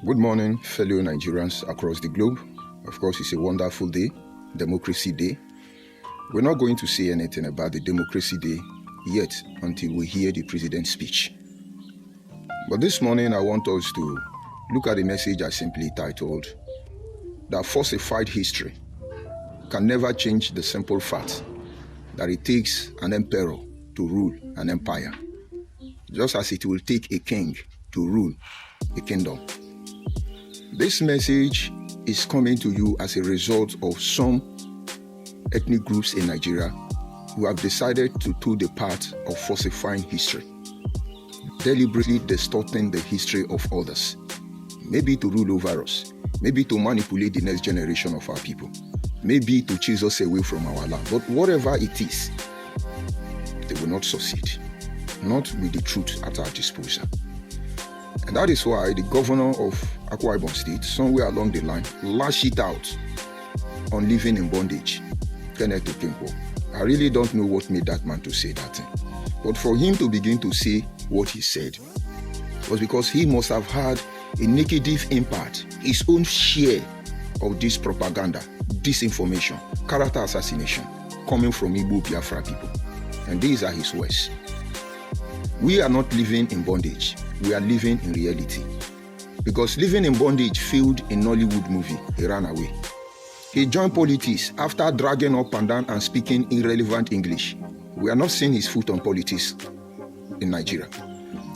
Good morning, fellow Nigerians across the globe. Of course, it's a wonderful day, Democracy Day. We're not going to say anything about the Democracy Day yet until we hear the president's speech. But this morning, I want us to look at a message I simply titled, that falsified history can never change the simple fact that it takes an emperor to rule an empire, just as it will take a king to rule a kingdom. This message is coming to you as a result of some ethnic groups in Nigeria who have decided to do the part of falsifying history, deliberately distorting the history of others, maybe to rule over us, maybe to manipulate the next generation of our people, maybe to chase us away from our land. But whatever it is, they will not succeed, not with the truth at our disposal. And that is why the governor of Akwa Ibom State, somewhere along the line, lashed it out on living in bondage, Kenneth Okonkwo. I really don't know what made that man to say that thing. But for him to begin to say what he said was because he must have had a negative impact, his own share of this propaganda, disinformation, character assassination coming from Igbo Biafra people. And these are his words. We are not living in bondage. We are living in reality. Because living in bondage failed in Nollywood movie, he ran away. He joined politics after dragging up and down and speaking irrelevant English. We are not seeing his foot on politics in Nigeria.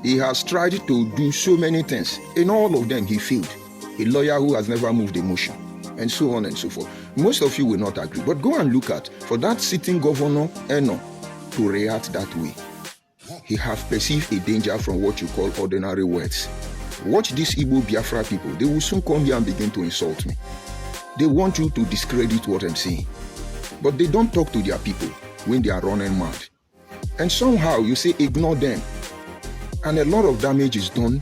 He has tried to do so many things. In all of them, he failed. A lawyer who has never moved a motion, and so on and so forth. Most of you will not agree. But go and look at, for that sitting governor, Eno, to react that way. He has perceived a danger from what you call ordinary words. Watch these Igbo Biafra people. They will soon come here and begin to insult me. They want you to discredit what I'm saying. But they don't talk to their people when they are running mad. And somehow you say ignore them. And a lot of damage is done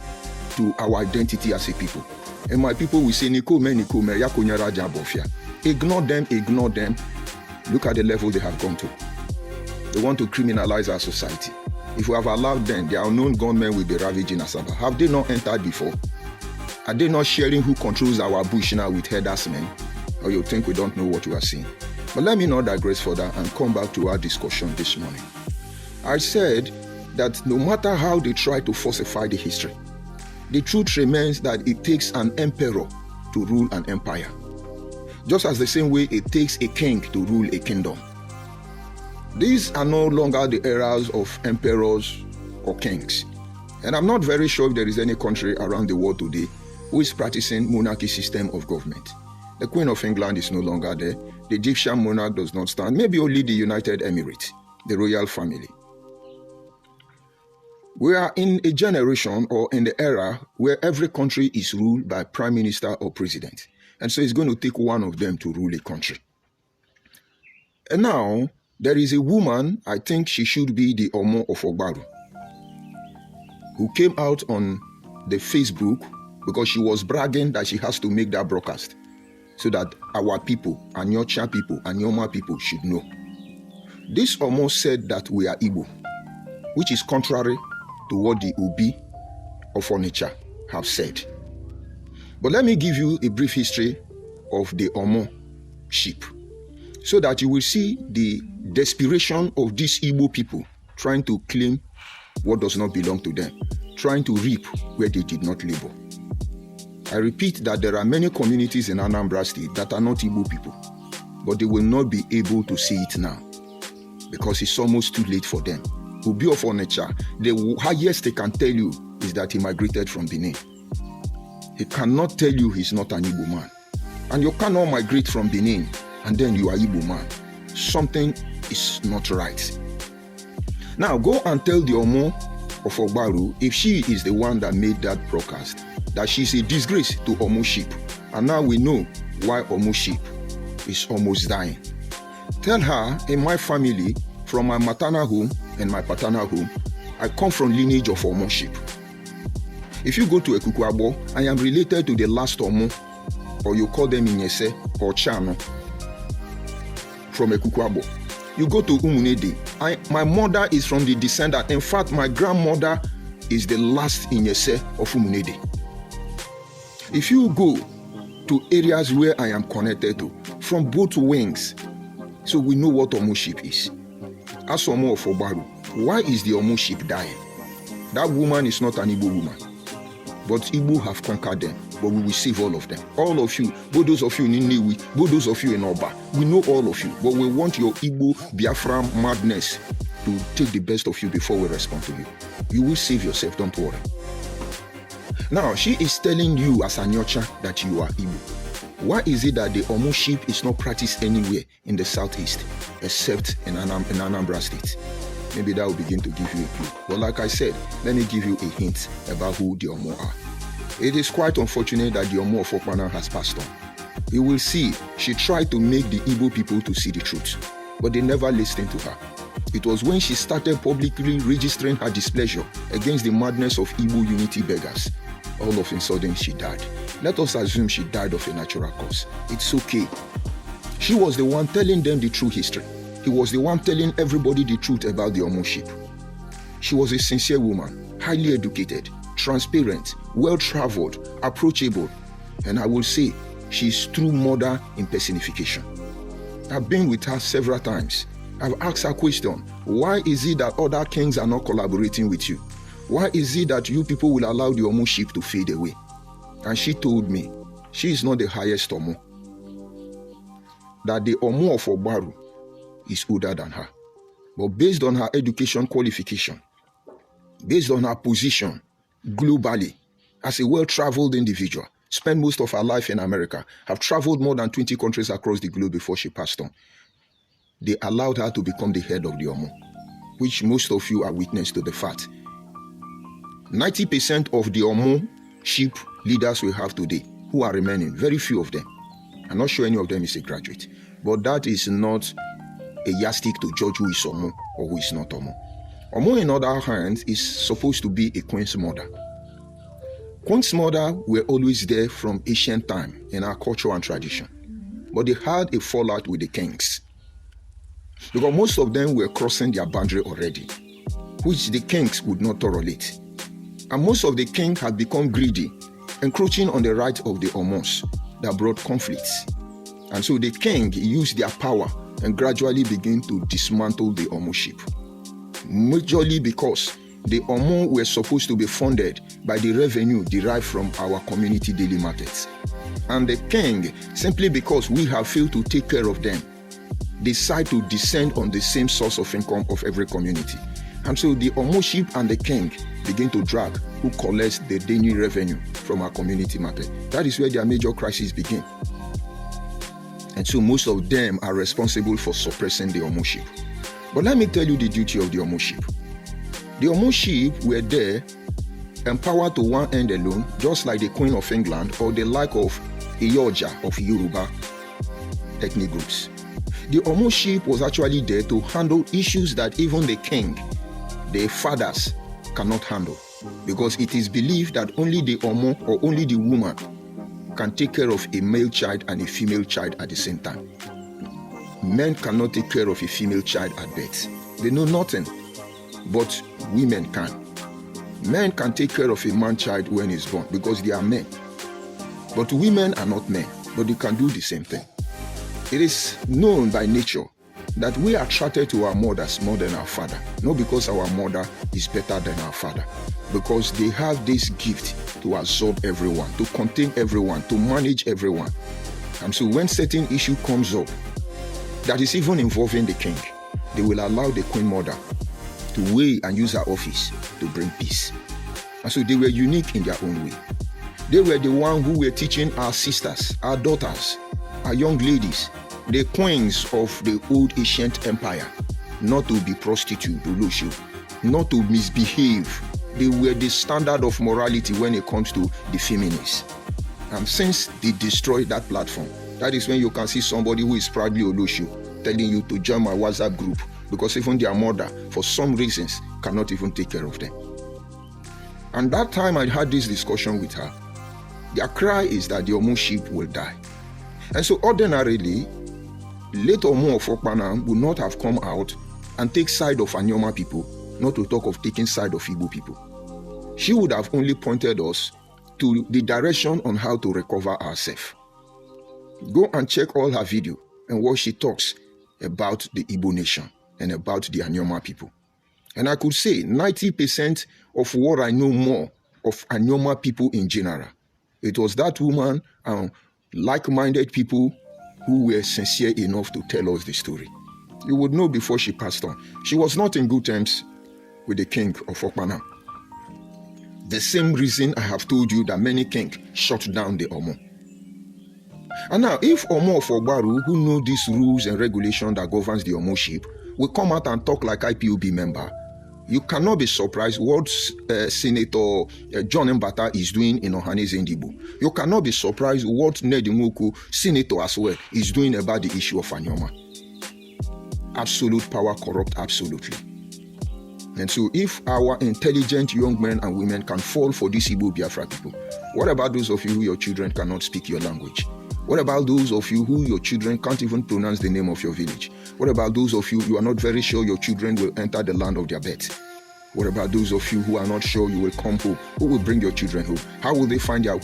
to our identity as a people. And my people will say, ignore them, ignore them. Look at the level they have gone to. They want to criminalize our society. If we have allowed them, the unknown gunmen will be ravaging Asaba. Have they not entered before? Are they not sharing who controls our bush now with herdersmen? Or you think we don't know what we are seeing? But let me not digress further and come back to our discussion this morning. I said that no matter how they try to falsify the history, the truth remains that it takes an emperor to rule an empire. Just as the same way it takes a king to rule a kingdom. These are no longer the eras of emperors or kings. And I'm not very sure if there is any country around the world today who is practicing monarchy system of government. The Queen of England is no longer there. The Egyptian monarch does not stand. Maybe only the United Emirates, the royal family. We are in a generation or in the era where every country is ruled by prime minister or president. And so it's going to take one of them to rule a country. And now, there is a woman, I think she should be the Omo of Ogbaru, who came out on the Facebook because she was bragging that she has to make that broadcast so that our people, Anyocha people, Anyoma people should know. This Omo said that we are Igbo, which is contrary to what the Obi of Onitsha have said. But let me give you a brief history of the Omo sheep, so that you will see the desperation of these Igbo people trying to claim what does not belong to them, trying to reap where they did not labor. I repeat that there are many communities in Anambra State that are not Igbo people, but they will not be able to see it now because it's almost too late for them. Obi of Onitsha, the highest they can tell you is that he migrated from Benin. He cannot tell you he's not an Igbo man. And you cannot migrate from Benin and then you are Igbo man. Something is not right. Now go and tell the Omo of Ogbaru, if she is the one that made that broadcast, that she's a disgrace to Omo sheep. And now we know why Omo sheep is almost dying. Tell her, in my family, from my maternal home and my paternal home, I come from lineage of Omo sheep. If you go to Ekukwabo, I am related to the last Omo, or you call them Inyese or Chano, from Ekukwabo. You go to Umunede. My mother is from the descendant. In fact, my grandmother is the last Inyese of Umunede. If you go to areas where I am connected to, from both wings, so we know what Omoship is. As Omo of Obaru, why is the Omoship dying? That woman is not an Igbo woman. But Igbo have conquered them. But we will save all of them. All of you, both those of you in Inewi, both those of you in Oba, we know all of you. But we want your Igbo Biafra madness to take the best of you before we respond to you. You will save yourself, don't worry. Now, she is telling you as a Nyocha that you are Igbo. Why is it that the Omoship is not practiced anywhere in the southeast except in Anambra State? Maybe that will begin to give you a clue. But like I said, let me give you a hint about who the Omo are. It is quite unfortunate that the Omo of Okpana has passed on. You will see, she tried to make the Igbo people to see the truth, but they never listened to her. It was when she started publicly registering her displeasure against the madness of Igbo unity beggars. All of a sudden, she died. Let us assume she died of a natural cause. It's okay. She was the one telling them the true history. He was the one telling everybody the truth about the Omoship. She was a sincere woman, highly educated, transparent, well-traveled, approachable, and I will say she's true mother in personification. I've been with her several times. I've asked her question, why is it that other kings are not collaborating with you? Why is it that you people will allow the Omoship to fade away? And she told me, she is not the highest Omo. That the Omo of Obaru is older than her. But based on her education qualification, based on her position globally, as a well-traveled individual, spent most of her life in America, have traveled more than 20 countries across the globe before she passed on, they allowed her to become the head of the Omo, which most of you are witness to the fact. 90% of the Omoship leaders we have today who are remaining, very few of them. I'm not sure any of them is a graduate, but that is not a yardstick to judge who is Omo or who is not Omo. Omo, in other hands, is supposed to be a queen's mother. Queen's mother were always there from ancient time in our culture and tradition, but they had a fallout with the kings because most of them were crossing their boundary already, which the kings would not tolerate. And most of the kings had become greedy, encroaching on the rights of the Omos that brought conflicts. And so the king used their power and gradually began to dismantle the Omoship. Majorly because the Omo were supposed to be funded by the revenue derived from our community daily markets. And the king, simply because we have failed to take care of them, decide to descend on the same source of income of every community. And so the Omoship and the king begin to drag who collects the daily revenue from our community market. That is where their major crises begin. And so most of them are responsible for suppressing the Omoship. But let me tell you the duty of the Omoship. The Omoship were there, empowered to one end alone, just like the Queen of England or the like of Iyoja of Yoruba ethnic groups. The Omoship was actually there to handle issues that even the king, the fathers, cannot handle, because it is believed that only the Omo or only the woman can take care of a male child and a female child at the same time. Men cannot take care of a female child at birth. They know nothing, but women can. Men can take care of a man child when he's born because they are men. But women are not men, but they can do the same thing. It is known by nature that we are attracted to our mothers more than our father, not because our mother is better than our father, because they have this gift to absorb everyone, to contain everyone, to manage everyone. And so when certain issue comes up that is even involving the king, they will allow the queen mother to weigh and use her office to bring peace. And so they were unique in their own way. They were the ones who were teaching our sisters, our daughters, our young ladies, the queens of the old ancient empire, not to be prostitute, not to misbehave. They were the standard of morality when it comes to the feminists. And since they destroyed that platform, that is when you can see somebody who is proudly Oloshu telling you to join my WhatsApp group, because even their mother, for some reasons, cannot even take care of them. And that time I had this discussion with her. Their cry is that the Omoship will die. And so ordinarily, late Omo of Okpana would not have come out and take side of Anyoma people, not to talk of taking side of Igbo people. She would have only pointed us to the direction on how to recover ourselves. Go and check all her video and what she talks about the Igbo nation and about the Anyoma people. And I could say 90% of what I know more of Anyoma people in general, it was that woman and like-minded people who were sincere enough to tell us the story. You would know before she passed on. She was not in good terms with the king of Okpana. The same reason I have told you that many kings shut down the Omo. And now, if Omo of Ogbaru, who know these rules and regulations that governs the Omoship, will come out and talk like IPOB member, you cannot be surprised what Senator John Mbata is doing in Ohaneze Ndigbo. You cannot be surprised what Ned Nwoko, senator as well, is doing about the issue of Anyoma. Absolute power corrupt absolutely. And so if our intelligent young men and women can fall for these Igbo Biafra people, what about those of you who your children cannot speak your language? What about those of you who your children can't even pronounce the name of your village? What about those of you are not very sure your children will enter the land of their birth? What about those of you who are not sure you will come home? Who will bring your children home? How will they find their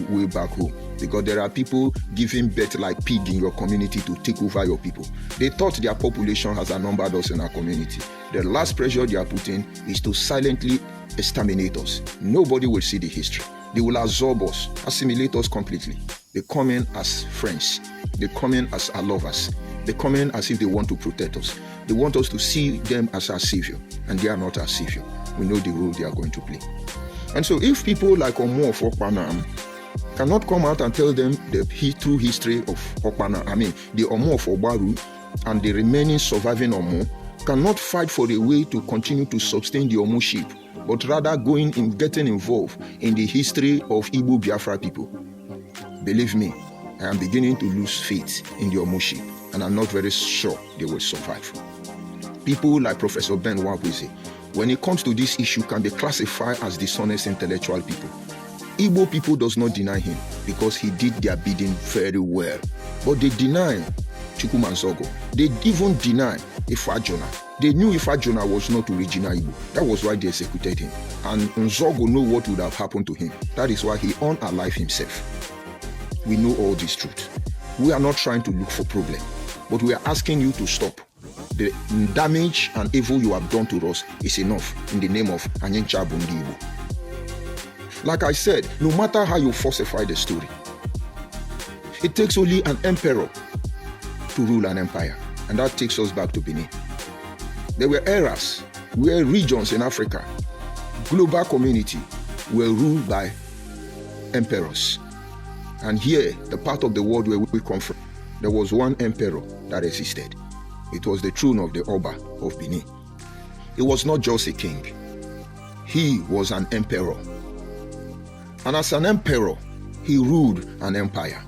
way back home? Because there are people giving birth like pig in your community to take over your people. They thought their population has outnumbered us in our community. The last pressure they are putting is to silently exterminate us. Nobody will see the history. They will absorb us, assimilate us completely. They come in as friends. They come in as our lovers. They come in as if they want to protect us. They want us to see them as our savior, and they are not our savior. We know the role they are going to play. And so if people like Omo of Okpana cannot come out and tell them the true history of Okpana, the Omo of Ogbaru and the remaining surviving Omo cannot fight for a way to continue to sustain the Omoship, but rather getting involved in the history of Igbo Biafra people, believe me, I am beginning to lose faith in the Omoship, and I'm not very sure they will survive. People like Professor Ben Wabweze, when it comes to this issue, can be classified as dishonest intellectual people. Igbo people does not deny him because he did their bidding very well. But they deny Chukwuma Nzogo. They even deny Ifajona. They knew Ifajona was not original Igbo. That was why they executed him. And Nzogo knew what would have happened to him. That is why he unalived himself. We know all this truth. We are not trying to look for problem, but we are asking you to stop. The damage and evil you have done to us is enough in the name of Anyencha Bundi Igbo. Like I said, no matter how you falsify the story, it takes only an emperor to rule an empire, and that takes us back to Benin. There were eras where regions in Africa, global community, were ruled by emperors. And here, the part of the world where we come from, there was one emperor that existed. It was the throne of the Oba of Benin. He was not just a king. He was an emperor. And as an emperor, he ruled an empire.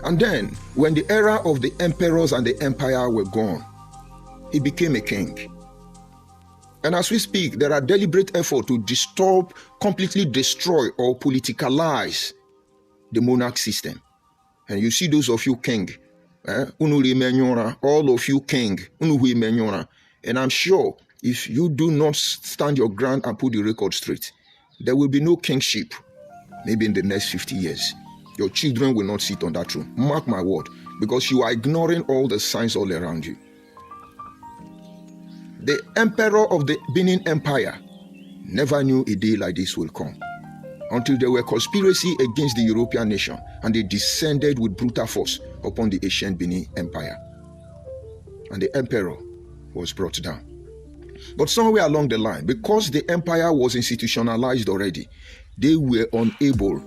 And then, when the era of the emperors and the empire were gone, he became a king. And as we speak, there are deliberate efforts to disturb, completely destroy, or politicalize the monarch system. And you see those of you king, all of you king, and I'm sure if you do not stand your ground and put the record straight, there will be no kingship maybe in the next 50 years. Your children will not sit on that throne. Mark my word, because you are ignoring all the signs all around you. The emperor of the Benin Empire never knew a day like this will come, until there were conspiracy against the European nation and they descended with brutal force upon the ancient Benin Empire. And the emperor was brought down. But somewhere along the line, because the empire was institutionalized already, they were unable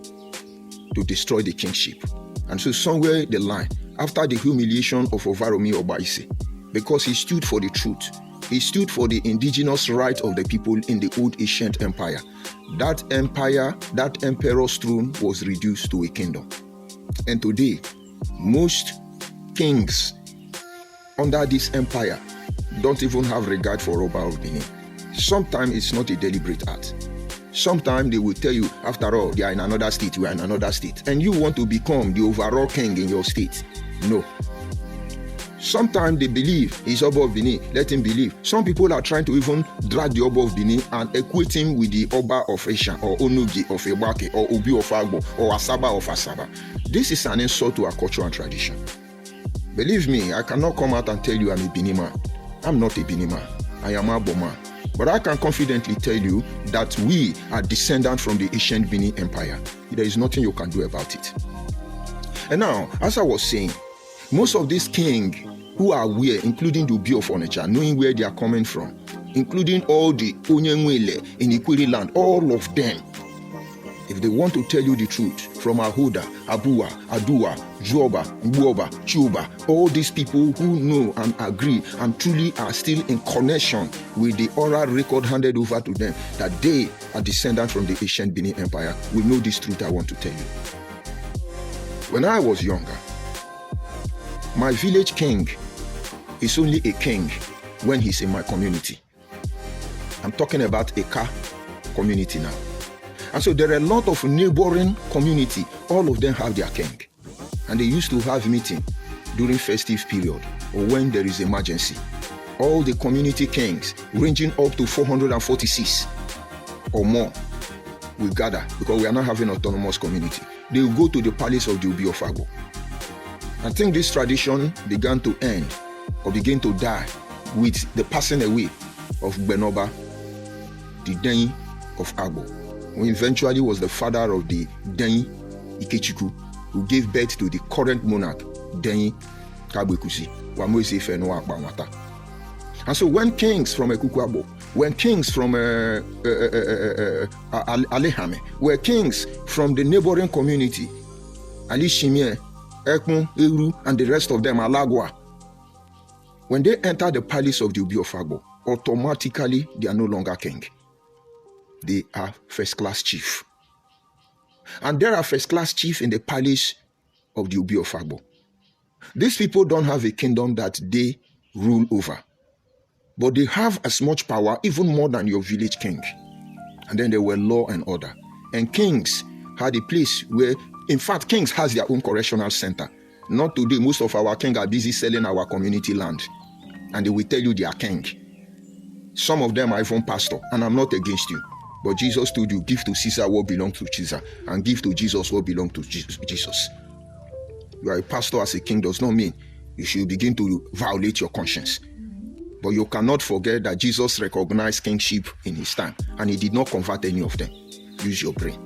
to destroy the kingship. And so somewhere in the line, after the humiliation of Ovaromi Obaise, because he stood for the truth, he stood for the indigenous right of the people in the old ancient empire. That empire, that emperor's throne was reduced to a kingdom. And today, most kings under this empire don't even have regard for Oba of Benin. Sometimes it's not a deliberate act. Sometimes they will tell you, after all, they are in another state, you are in another state. And you want to become the overall king in your state. No. Sometimes they believe he's Oba of Benin. Let him believe. Some people are trying to even drag the Oba of Benin and equate him with the Oba of Esha or Onugi of Ebake or Obi of Agbo or Asaba of Asaba. This is an insult to our culture and tradition. Believe me, I cannot come out and tell you I'm a Benin man. I'm not a Benin man. I am a Agbo man. But I can confidently tell you that we are descendants from the ancient Benin Empire. There is nothing you can do about it. And now, as I was saying, most of these kings who are aware, including the Obi of Onitsha, knowing where they are coming from, including all the Onyenwele in Ikwiri land, all of them, if they want to tell you the truth, from Ahoda, Abua, Adua, Joba, Mbuoba, Chuba, all these people who know and agree and truly are still in connection with the oral record handed over to them, that they are descendants from the ancient Benin Empire, will know this truth I want to tell you. When I was younger, my village king is only a king when he's in my community. I'm talking about a Eka community now. And so there are a lot of neighboring community. All of them have their king. And they used to have meeting during festive period or when there is emergency. All the community kings, ranging up to 446 or more, will gather because we are not having autonomous community. They will go to the palace of the Obi of Agbo. I think this tradition began to end or begin to die with the passing away of Gbenoba, the Denyi of Agbo, who eventually was the father of the Denyi Ikechukwu, who gave birth to the current monarch, Denyi Kabwekusi, Wamoise Fenua Akbanwata. And so when kings from Ekukwabo, when kings from Alehame, were kings from the neighboring community, Ali Shimie, Ekmun, Eru, and the rest of them, Alagwa, when they enter the palace of the Obi of Agbo, automatically they are no longer king. They are first-class chief. And there are first-class chief in the palace of the Obi of Agbo. These people don't have a kingdom that they rule over, but they have as much power, even more than your village king. And then there were law and order. And kings had a place where, in fact, kings has their own correctional center. Not today, most of our kings are busy selling our community land. And they will tell you they are king. Some of them are even pastor, and I'm not against you. But Jesus told you, give to Caesar what belongs to Caesar, and give to Jesus what belongs to Jesus. You are a pastor as a king does not mean you should begin to violate your conscience. But you cannot forget that Jesus recognized kingship in his time, and he did not convert any of them. Use your brain.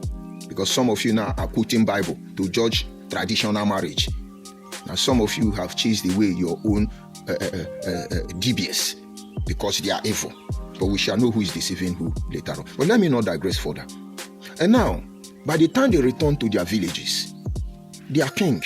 Because some of you now are quoting Bible to judge traditional marriage. Now some of you have chased away your own DBS because they are evil. But we shall know who is deceiving who later on. But let me not digress further. And now, by the time they return to their villages, they are king.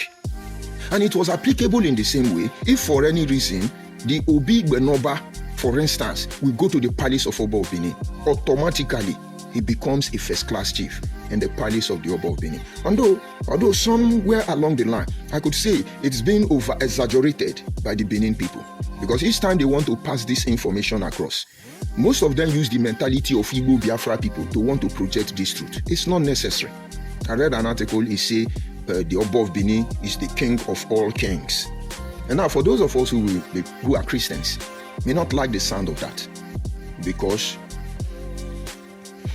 And it was applicable in the same way if for any reason the Obi Gbenoba, for instance, will go to the palace of Oba of Benin. Automatically, he becomes a first-class chief in the palace of the Oba of Benin. Although somewhere along the line, I could say it's been over-exaggerated by the Benin people. Because each time they want to pass this information across, most of them use the mentality of Igbo Biafra people to want to project this truth. It's not necessary. I read an article, it says the Oba of Benin is the king of all kings. And now for those of us who are Christians, may not like the sound of that. Because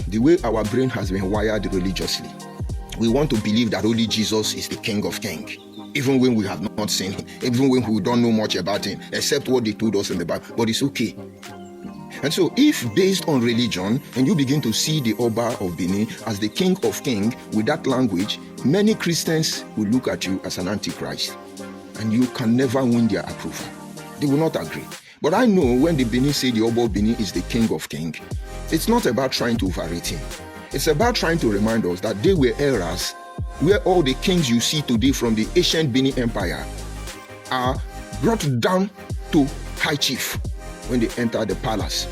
the way our brain has been wired religiously, we want to believe that only Jesus is the King of Kings, even when we have not seen him, even when we don't know much about him, except what they told us in the Bible. But it's okay. And so if based on religion, and you begin to see the Oba of Benin as the King of Kings with that language, many Christians will look at you as an antichrist, and you can never win their approval. They will not agree. But I know when the Benin say the Oba of Benin is the King of Kings, it's not about trying to overrate him. It's about trying to remind us that they were eras where all the kings you see today from the ancient Benin Empire are brought down to high chief when they enter the palace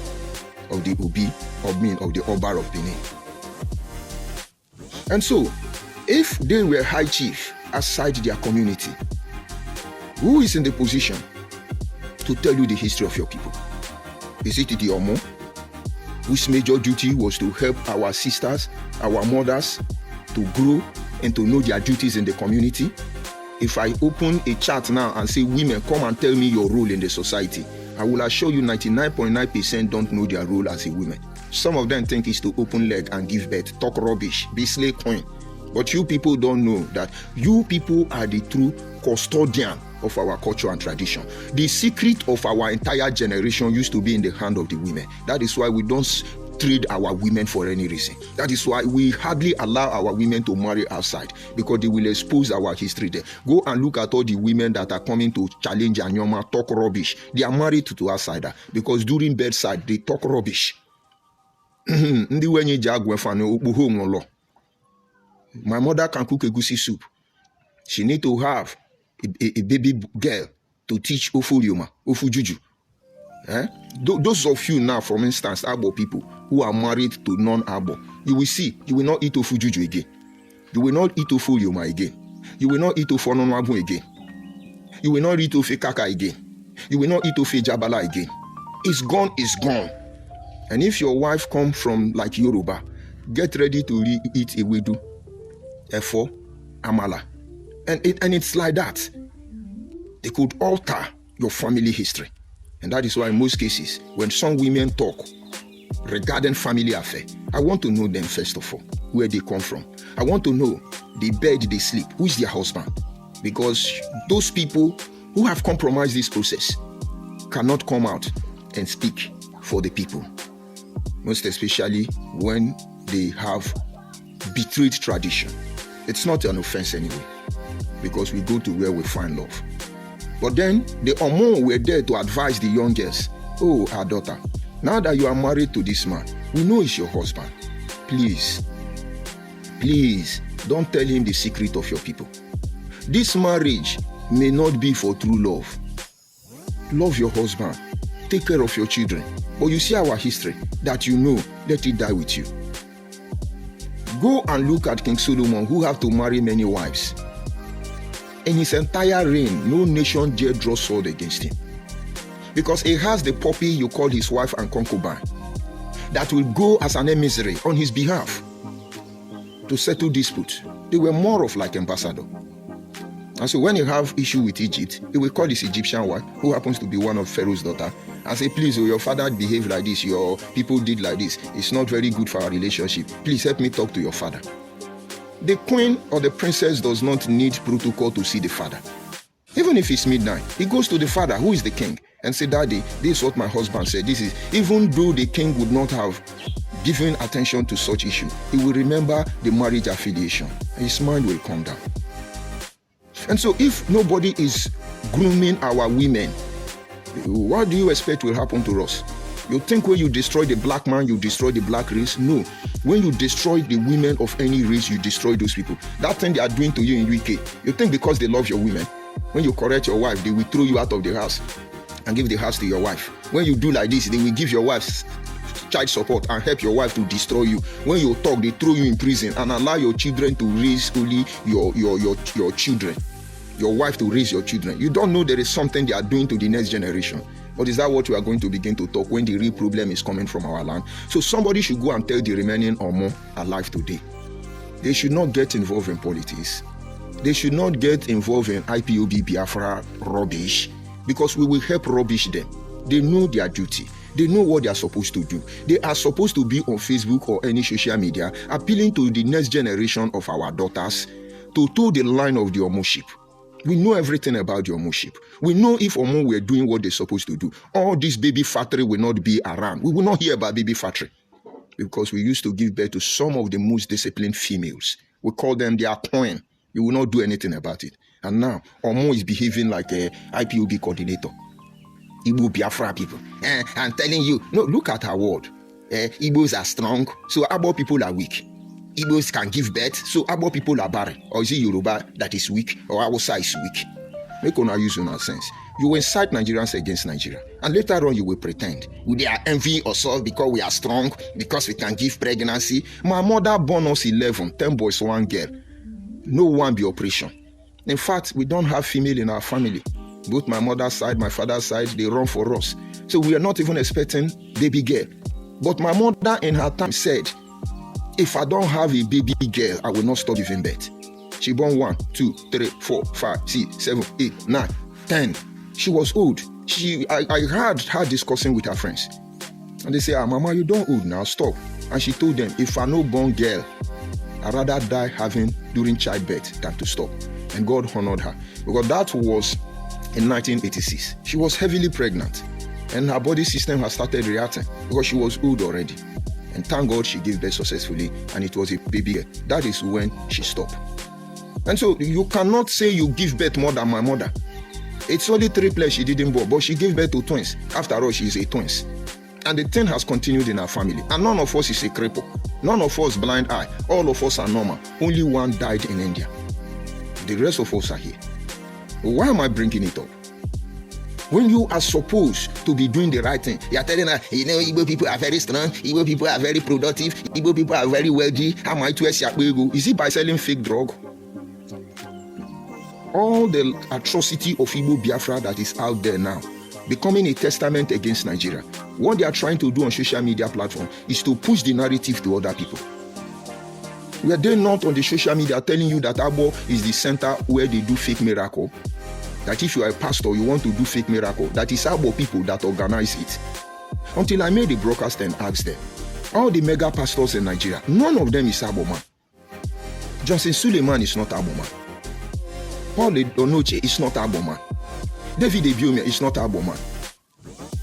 of the Obi of the Oba of Benin. And so, if they were high chief aside their community, who is in the position to tell you the history of your people? Is it the Omo, whose major duty was to help our sisters, our mothers to grow and to know their duties in the community? If I open a chat now and say, women, come and tell me your role in the society, I will assure you 99.9% don't know their role as a woman. Some of them think it's to open leg and give birth, talk rubbish, be slave queen. But you people don't know that you people are the true custodian of our culture and tradition. The secret of our entire generation used to be in the hand of the women. That is why we don't trade our women for any reason. That is why we hardly allow our women to marry outside, because they will expose our history there. Go and look at all the women that are coming to challenge Anyoma, talk rubbish. They are married to outsider because during bedside they talk rubbish. My mother can cook a goosey soup. She need to have a baby girl to teach Ofurioma, Ofujuju. Those of you now, for instance, Abo people who are married to non-Abo, you will see, you will not eat Ofujuju again. You will not eat Ofurioma again. You will not eat Ofononabu again. You will not eat Ofekaka again. You will not eat Ofejabala again. It's gone, it's gone. And if your wife comes from like Yoruba, get ready to eat Ewedu, Efo, Amala. And it's like that. They could alter your family history. And that is why in most cases, when some women talk regarding family affair, I want to know them first of all, where they come from. I want to know the bed they sleep, who is their husband. Because those people who have compromised this process cannot come out and speak for the people. Most especially when they have betrayed tradition. It's not an offense anyway, because we go to where we find love. But then the Omo were there to advise the young girls. Oh, our daughter, now that you are married to this man, we know he's your husband. Please, don't tell him the secret of your people. This marriage may not be for true love. Love your husband. Take care of your children. But you see our history, that you know, let it die with you. Go and look at King Solomon, who had to marry many wives. In his entire reign, no nation dare draw sword against him. Because he has the puppy you call his wife and concubine that will go as an emissary on his behalf to settle disputes. They were more of like ambassador. And so when you have issue with Egypt, he will call his Egyptian wife, who happens to be one of Pharaoh's daughter, and say, please, your father behaved like this, your people did like this. It's not very good for our relationship. Please help me talk to your father. The queen or the princess does not need protocol to see the father. Even if it's midnight, he goes to the father, who is the king, and say, Daddy, this is what my husband said. This is, even though the king would not have given attention to such issue, he will remember the marriage affiliation. His mind will calm down. And so if nobody is grooming our women, what do you expect will happen to us? You think when you destroy the black man, you destroy the black race? No. When you destroy the women of any race, you destroy those people. That thing they are doing to you in UK, you think because they love your women, when you correct your wife, they will throw you out of the house and give the house to your wife. When you do like this, they will give your wife child support and help your wife to destroy you. When you talk, they throw you in prison and allow your children to raise only your children. Your wife to raise your children. You don't know there is something they are doing to the next generation. But is that what we are going to begin to talk when the real problem is coming from our land? So somebody should go and tell the remaining Omo alive today. They should not get involved in politics. They should not get involved in IPOB Biafra rubbish, because we will help rubbish them. They know their duty. They know what they are supposed to do. They are supposed to be on Facebook or any social media appealing to the next generation of our daughters to toe the line of the Omoship. We know everything about the Omoship. We know if Omo were doing what they're supposed to do, all this baby factory will not be around. We will not hear about baby factory, because we used to give birth to some of the most disciplined females. We call them their queen. You will not do anything about it. And now, Omo is behaving like a IPOB coordinator. Igbo Biafra people. I'm telling you, no, look at our world. Igbos are strong, so Abo people are weak. Igbos can give birth, so Abo people are barren. Or is it Yoruba that is weak, or Hausa is weak? Make una use una sense. You will incite Nigerians against Nigeria, and later on you will pretend they are envy us all because we are strong, because we can give pregnancy. My mother born us 10 boys, 1 girl. No one be operation. In fact, we don't have female in our family. Both my mother's side, my father's side, they run for us. So we are not even expecting baby girl. But my mother in her time said, if I don't have a baby girl, I will not stop giving birth. She born 1, 2, 3, 4, 5, 6, 7, 8, 9, 10. She was old. I heard her discussing with her friends. And they say, Mama, you don't old now, stop. And she told them, if I no born girl, I'd rather die during childbirth than to stop. And God honored her. Because that was in 1986. She was heavily pregnant. And her body system has started reacting because she was old already. And thank God she gave birth successfully and it was a baby girl. That is when she stopped. And so you cannot say you give birth more than my mother. It's only triplets she didn't born, but she gave birth to twins. After all, she is a twins. And the thing has continued in our family. And none of us is a cripple. None of us blind eye. All of us are normal. Only one died in India. The rest of us are here. Why am I bringing it up? When you are supposed to be doing the right thing, you are telling us, Igbo people are very strong, Igbo people are very productive, Igbo people are very wealthy. How might you go? Is it by selling fake drug? All the atrocity of Igbo Biafra that is out there now, becoming a testament against Nigeria. What they are trying to do on social media platform is to push the narrative to other people. Were they not on the social media telling you that Abo is the center where they do fake miracle? That if you are a pastor, you want to do fake miracle, that is Abo people that organize it. Until I made the broadcast and asked them, all the mega pastors in Nigeria, none of them is Abo man. Johnson Suleiman is not Abo man. Paul Onoche is not Abo man. David Ebiome is not Abo man.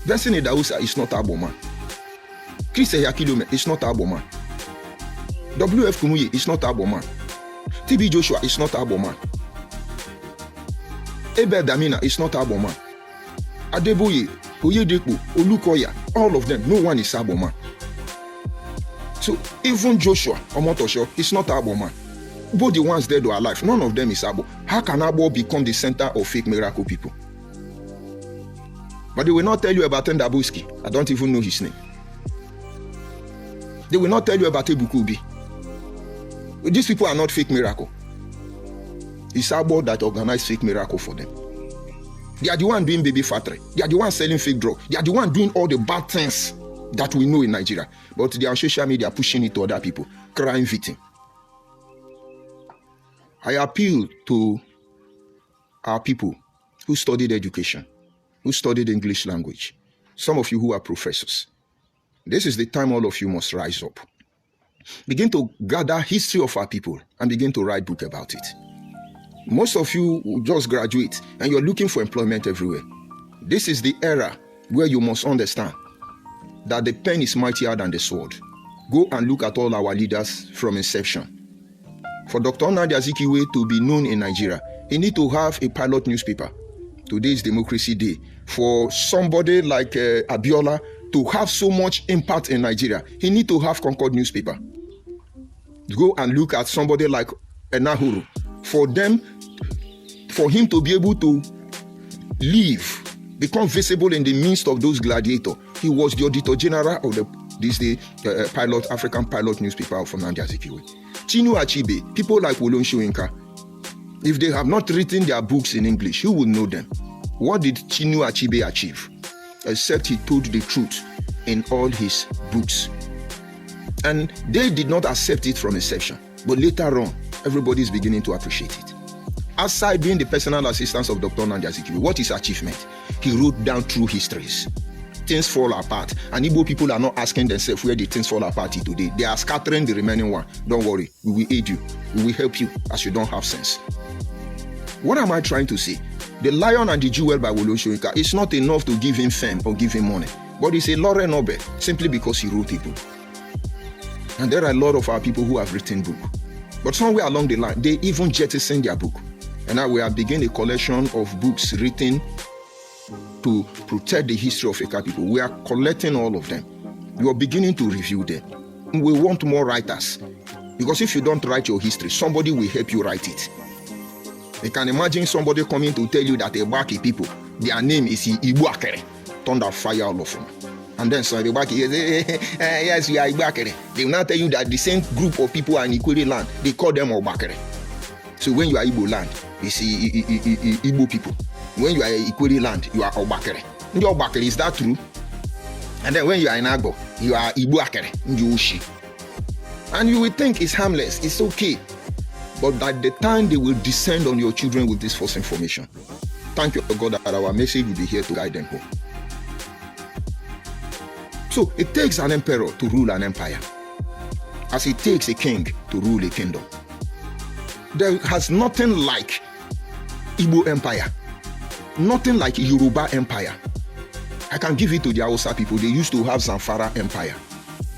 Destiny Dausa is not Abo man. Chris Eyakilome is not Abo man. W.F. Kumuyi is not Abo man. TB Joshua is not Abo man. Abel Damina is not Abo man. Adeboye, Oyedepo, Olukoya, all of them, no one is Abo man. So even Joshua Omotosho is not Abo man. Both the ones dead or alive, none of them is Abo. How can Abo become the center of fake miracle people? But they will not tell you about Tendabuski. I don't even know his name. They will not tell you about Ebukubi. These people are not fake miracle. It's Abo that organized fake miracle for them. They are the one doing baby factory. They are the one selling fake drug. They are the one doing all the bad things that we know in Nigeria. But they are on social media pushing it to other people. Crime victim. I appeal to our people who studied education, who studied English language, some of you who are professors. This is the time all of you must rise up. Begin to gather history of our people and begin to write book about it. Most of you will just graduate and you're looking for employment everywhere. This is the era where you must understand that the pen is mightier than the sword. Go and look at all our leaders from inception. For Dr. Nnamdi Azikiwe to be known in Nigeria, he need to have a pilot newspaper. Today is Democracy Day. For somebody like Abiola to have so much impact in Nigeria, he need to have Concord newspaper. Go and look at somebody like Enahuru. For him to be able to live, become visible in the midst of those gladiators, he was the Auditor General of the African pilot newspaper of Nnamdi Azikiwe. Chinua Achebe, people like Wolon Soyinka, if they have not written their books in English, who will know them? What did Chinua Achebe achieve? Except he told the truth in all his books. And they did not accept it from inception. But later on, everybody is beginning to appreciate it. Aside being the personal assistant of Dr. Nnamdi Azikiwe, what is achievement? He wrote down true histories. Things fall apart. And Igbo people are not asking themselves where the things fall apart today. They are scattering the remaining one. Don't worry, we will aid you. We will help you as you don't have sense. What am I trying to say? The Lion and the Jewel by Wolon Soyinka is not enough to give him fame or give him money. But it's a Laurel Nobel simply because he wrote a book. And there are a lot of our people who have written books. But somewhere along the line, they even jettisoned their book. And now we are beginning a collection of books written to protect the history of Eka people. We are collecting all of them. We are beginning to review them. We want more writers. Because if you don't write your history, somebody will help you write it. You can imagine somebody coming to tell you that Ebaki people, their name is Igboakere. Thunder fire all of them. And then so Ebaki yes, we are Igboakere. They will now tell you that the same group of people are in Ikwere land. They call them Obakere. So when you are Igbo land, you see Igbo people. When you are Ikwere land, you are Obakere. Ndi Obakere, is that true? And then when you are in Agbo, you are Igboakere. Ndi Oshi. And you will think it's harmless, it's okay. But by the time they will descend on your children with this false information, thank you, God, that our message will be here to guide them home. So it takes an emperor to rule an empire, as it takes a king to rule a kingdom. There has nothing like Igbo Empire, nothing like Yoruba Empire. I can give it to the Hausa people. They used to have Zamfara Empire,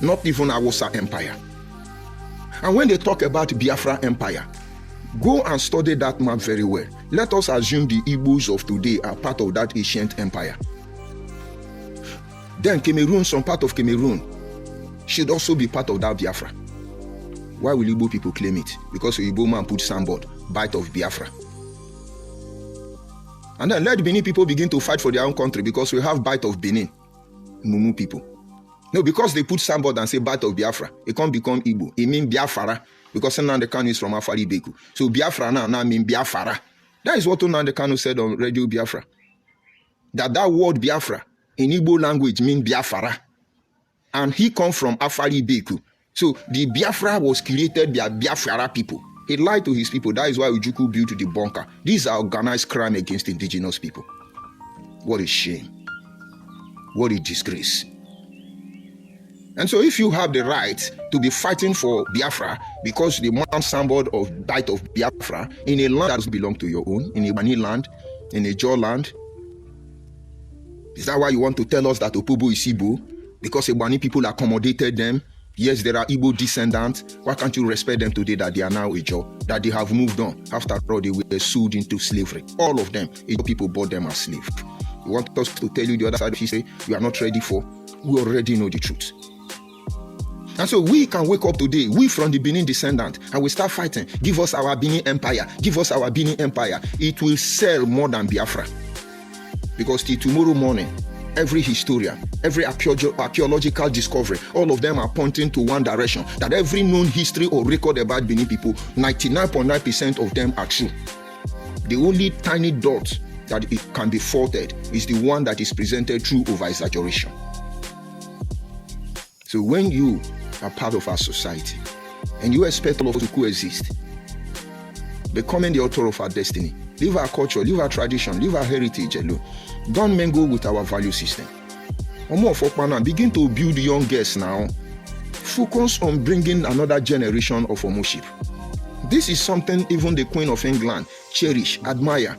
not even Hausa Empire. And when they talk about Biafra Empire, go and study that map very well. Let us assume the Igbos of today are part of that ancient empire. Then Cameroon, some part of Cameroon, should also be part of that Biafra. Why will Igbo people claim it? Because the Igbo man put signboard, bite of Biafra. And then let Benin people begin to fight for their own country because we have bite of Benin, Mumu people. No, because they put signboard and say bite of Biafra, it can't become Igbo. It means Biafra, because Nnamdi Kanu is from Afari Beku. So Biafra now mean Biafra. That is what Nnamdi Kanu said on Radio Biafra. That word Biafra in Igbo language means Biafra. And he comes from Afari Beku. So the Biafra was created by Biafra people. He lied to his people. That is why Ojukwu built the bunker. These are organized crime against indigenous people. What a shame. What a disgrace. And so if you have the right to be fighting for Biafra because the man signboard of bite of Biafra in a land that doesn't belong to your own, in a Bani land, in a Jaw land, is that why you want to tell us that Opobo is Igbo? Because Ibani people accommodated them? Yes, there are Igbo descendants. Why can't you respect them today that they are now a Jaw, that they have moved on? After all, they were sold into slavery. All of them, Igbo people bought them as slaves. You want us to tell you the other side of history you are not ready for? We already know the truth. And so we can wake up today, we from the Benin descendant, and we start fighting. Give us our Benin Empire. Give us our Benin Empire. It will sell more than Biafra. Because till tomorrow morning, every historian, every archaeological discovery, all of them are pointing to one direction. That every known history or record about Benin people, 99.9% of them are true. The only tiny dot that it can be faulted is the one that is presented through over-exaggeration. So when you are part of our society and you expect all of us to coexist, becoming the author of our destiny, leave our culture, leave our tradition, leave our heritage alone. Don't mingle with our value system. Begin to build young girls now. Focus on bringing another generation of ownership. This is something even the Queen of England cherish, admire.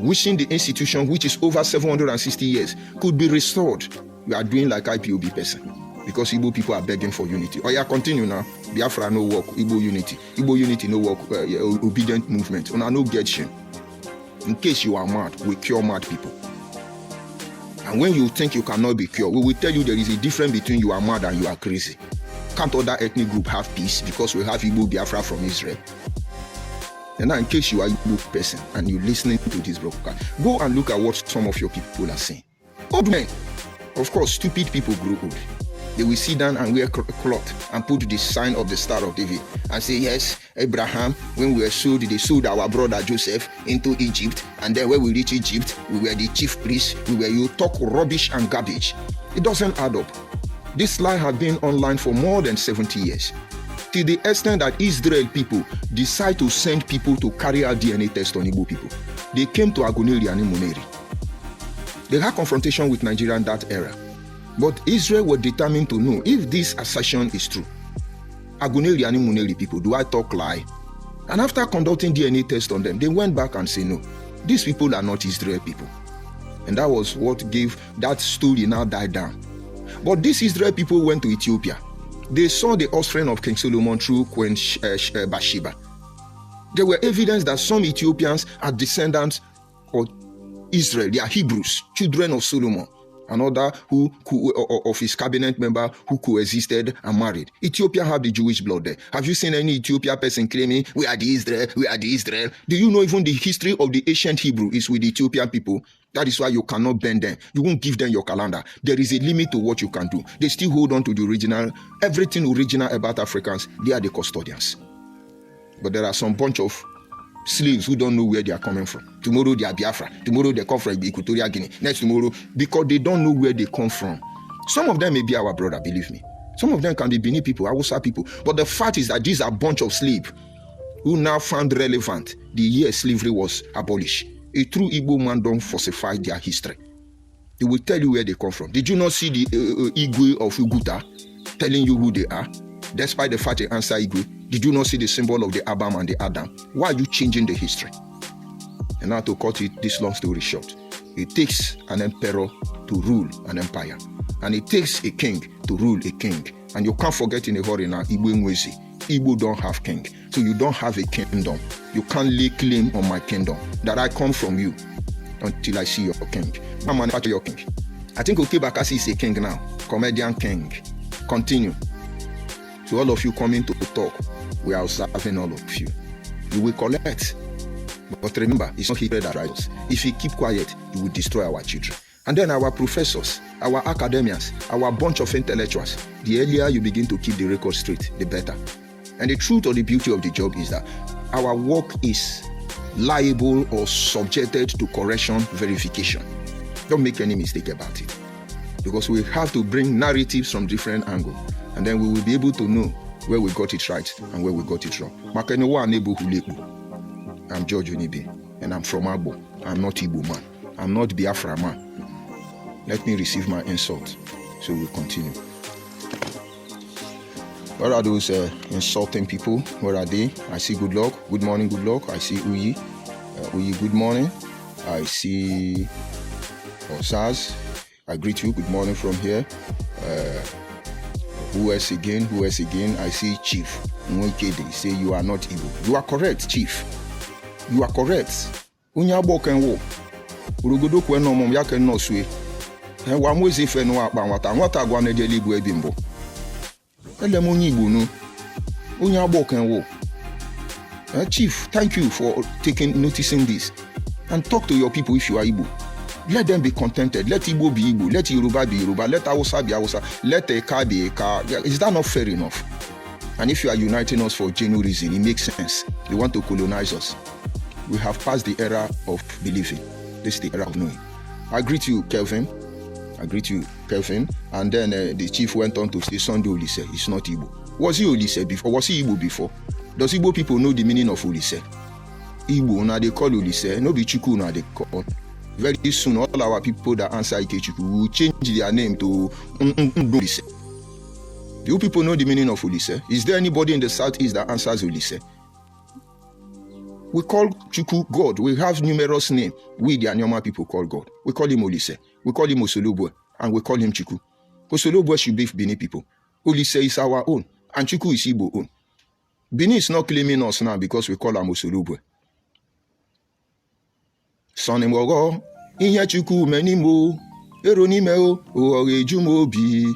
Wishing the institution, which is over 760 years, could be restored. We are doing like IPOB person. Because Igbo people are begging for unity. Oh yeah, continue now. Biafra no work, Igbo unity. Igbo unity no work, obedient movement. Una no get shame. In case you are mad, we cure mad people. And when you think you cannot be cured, we will tell you there is a difference between you are mad and you are crazy. Can't other ethnic group have peace because we have Igbo Biafra from Israel? And now in case you are Igbo person and you're listening to this broadcast, go and look at what some of your people are saying. Old men, of course, stupid people grow old. They will sit down and wear cloth and put the sign of the Star of David and say, yes, Abraham, when we were sold, they sold our brother Joseph into Egypt. And then when we reached Egypt, we were the chief priests. You talk rubbish and garbage. It doesn't add up. This lie has been online for more than 70 years. To the extent that Israel people decide to send people to carry out DNA tests on Igbo people. They came to Aguneri and Imuneri. They had confrontation with Nigeria in that era. But Israel were determined to know if this assertion is true. Aguneri and Imuneri people, do I talk lie? And after conducting DNA tests on them, they went back and said, no, these people are not Israel people. And that was what gave that story now died down. But these Israel people went to Ethiopia. They saw the offspring of King Solomon through Queen Bathsheba. There were evidence that some Ethiopians are descendants of Israel. They are Hebrews, children of Solomon. Another who of his cabinet member who coexisted and married. Ethiopia have the Jewish blood there. Have you seen any Ethiopia person claiming we are the Israel, we are the Israel? Do you know even the history of the ancient Hebrew is with the Ethiopian people? That is why you cannot bend them. You won't give them your calendar. There is a limit to what you can do. They still hold on to the original, everything original about Africans. They are the custodians. But there are some bunch of slaves who don't know where they are coming from. Tomorrow they are Biafra. Tomorrow they come from Equatorial Guinea. Next tomorrow, because they don't know where they come from. Some of them may be our brother, believe me. Some of them can be Benin people, Hausa people. But the fact is that these are a bunch of slaves who now found relevant the year slavery was abolished. A true Igbo man don't falsify their history. They will tell you where they come from. Did you not see the Igwe of Uguta telling you who they are? Despite the fact they answer Igwe, did you not see the symbol of the Abam and the Adam? Why are you changing the history? And now to cut this long story short, it takes an emperor to rule an empire. And it takes a king to rule a king. And you can't forget in a hurry now, Igbo Nwezi. Igbo don't have king. So you don't have a kingdom. You can't lay claim on my kingdom that I come from you until I see your king. I manufacture your king. I think Okebakasi is a king now. Comedian king. Continue. So all of you coming to talk, we are observing all of you. You will collect. But remember, it's not hatred that drives us. If you keep quiet, you will destroy our children. And then our professors, our academians, our bunch of intellectuals, the earlier you begin to keep the record straight, the better. And the truth or the beauty of the job is that our work is liable or subjected to correction verification. Don't make any mistake about it. Because we have to bring narratives from different angles. And then we will be able to know where we got it right and where we got it wrong. I'm George Unibe, and I'm from Agbo. I'm not Igbo man. I'm not Biafra man. Let me receive my insult. So we'll continue. Where are those insulting people? Where are they? I see good luck. Good morning, good luck. I see Uyi. Uyi, good morning. I see Osaz. I greet you. Good morning from here. Who else again? Who else again? I see Chief Nwekede. Say you are not Igbo. You are correct, Chief. You are correct. Unyabo kenwo. Urugodo kweno mom ya kenno sue. Wa mwezi fe no akpa nwata agwa na jeli Igbo ebimbo. Ele mo nyi Igbo no. Unyabo kenwo. Chief, thank you for noticing this. And talk to your people if you are Igbo. Let them be contented. Let Igbo be Igbo. Let Yoruba be Yoruba. Let Hausa be Hausa. Let Eka be Eka. Is that not fair enough? And if you are uniting us for genuine reason, it makes sense. You want to colonize us. We have passed the era of believing. This is the era of knowing. I greet you, Kelvin. I greet you, Kelvin. And then the chief went on to say, Sunday Olise is not Igbo. Was he Olise before? Was he Igbo before? Does Igbo people know the meaning of Olise? Igbo, now they call Olise. No be Chuku, now they call. Very soon, all our people that answer Ikechuku will change their name to Olise. Do you people know the meaning of Olise? Is there anybody in the southeast that answers Olise? We call Chuku God. We have numerous names. We, the Anyama people, call God. We call him Olise. We call him Osolobwe. And we call him Chuku. Osolobwe should be Benin people. Olise is our own. And Chuku is Igbo own. Benin is not claiming us now because we call him Osolobwe. Sonny Mogo, Inya Chuku menimo, Eronimeo, Orejumo bi,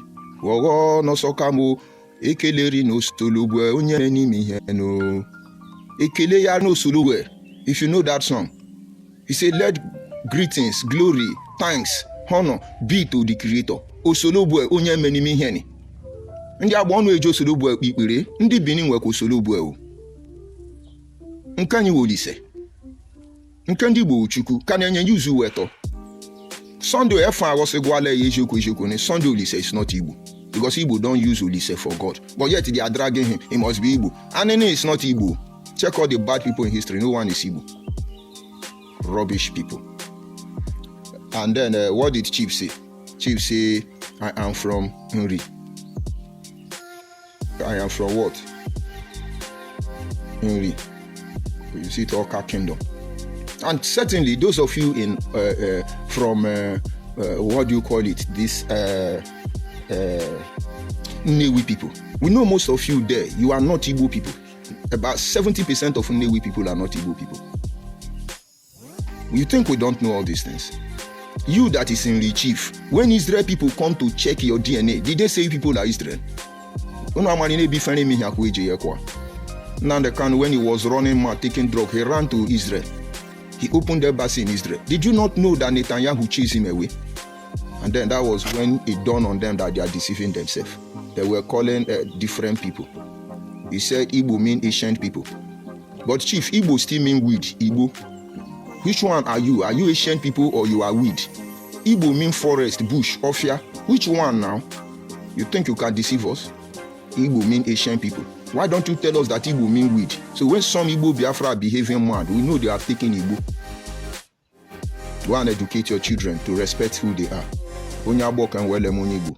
Wogo no sokamo, Ekeleri no stolubwe, Unyanimi heno. Ekele ya no suluwe. If you know that song, he said, let greetings, glory, thanks, honor be to the creator. Osolubwe, Unyanimi heni. Ndi abonu ejo solubwe ikpere, ndi Benin we ko solubwe o. Nkanyi Olise. Nkendi Igbo Chukwu can enye yuzu weto. Sunday efa was gwale yejoku ni Sunday Olise is not Igbo because Igbo don't use Olise for God. But yet they are dragging him. He must be Igbo. Anene is not Igbo. Check all the bad people in history. No one is Igbo. Rubbish people. And then what did Chief say? Chief say, I am from Nri. I am from what? Nri. You see Toka Kingdom. And certainly those of you in from what do you call it, this Nnewi people, we know most of you there, you are not Igbo people. About 70% of Nnewi people are not Igbo people. You think we don't know all these things? You that is in the chief, when Israel people come to check your DNA, did they say people are Israel? Nandekan, when he was running mad, taking drug, he ran to Israel. He opened the embassy in Israel. Did you not know that Netanyahu chased him away? And then that was when it dawned on them that they are deceiving themselves. They were calling different people. He said Igbo mean ancient people. But Chief, Igbo still mean weed. Igbo. Which one are you? Are you ancient people or you are weed? Igbo mean forest, bush, Ofia. Which one now? You think you can deceive us? Igbo mean ancient people. Why don't you tell us that Igbo mean weed? So when some Igbo Biafra are behaving mad, we know they are taking Igbo. Go and educate your children to respect who they are. Onye Igbo can well Igbo.